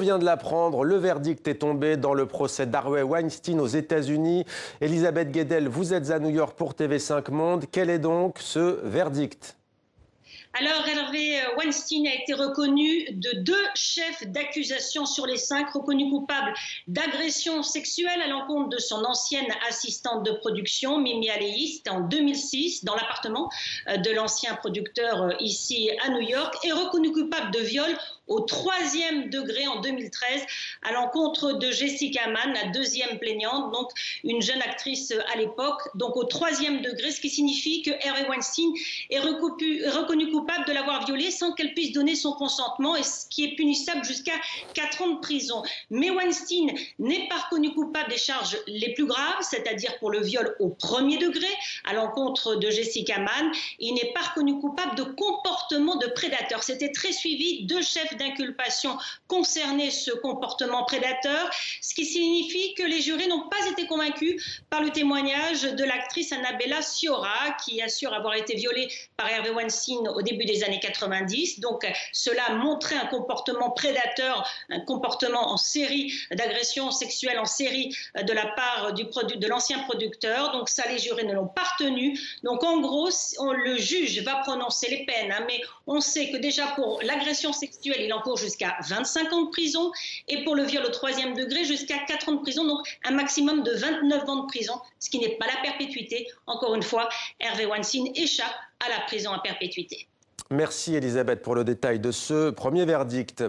vient de l'apprendre, le verdict est tombé dans le procès d'Harvey Weinstein aux États-Unis. Elisabeth Guedel, vous êtes à New York pour TV5 Monde. Quel est donc ce verdict ? Alors, Harvey Weinstein a été reconnu de 2 chefs d'accusation sur les 5, reconnu coupable d'agression sexuelle à l'encontre de son ancienne assistante de production, Mimi Alehi. C'était en 2006, dans l'appartement de l'ancien producteur ici à New York, et reconnu coupable de viol au 3e degré en 2013 à l'encontre de Jessica Mann, la 2e plaignante, donc une jeune actrice à l'époque, donc au 3e degré, ce qui signifie que Harvey Weinstein est reconnu coupable de l'avoir violée sans qu'elle puisse donner son consentement, et ce qui est punissable jusqu'à 4 ans de prison. Mais Weinstein n'est pas reconnu coupable des charges les plus graves, c'est-à-dire pour le viol au 1er degré à l'encontre de Jessica Mann. Il n'est pas reconnu coupable de comportement de prédateur. C'était très suivi, 2 chefs d'inculpation concernait ce comportement prédateur, ce qui signifie que les jurés n'ont pas été convaincus par le témoignage de l'actrice Annabella Sciorra, qui assure avoir été violée par Harvey Weinstein au début des années 90. Donc cela montrait un comportement prédateur, un comportement en série d'agressions sexuelles en série de la part de l'ancien producteur. Donc ça, les jurés ne l'ont pas retenu. Donc en gros, le juge va prononcer les peines, mais on sait que déjà pour l'agression sexuelle, il encourt jusqu'à 25 ans de prison, et pour le viol au 3e degré, jusqu'à 4 ans de prison, donc un maximum de 29 ans de prison, ce qui n'est pas la perpétuité. Encore une fois, Harvey Weinstein échappe à la prison à perpétuité. Merci Elisabeth pour le détail de ce premier verdict.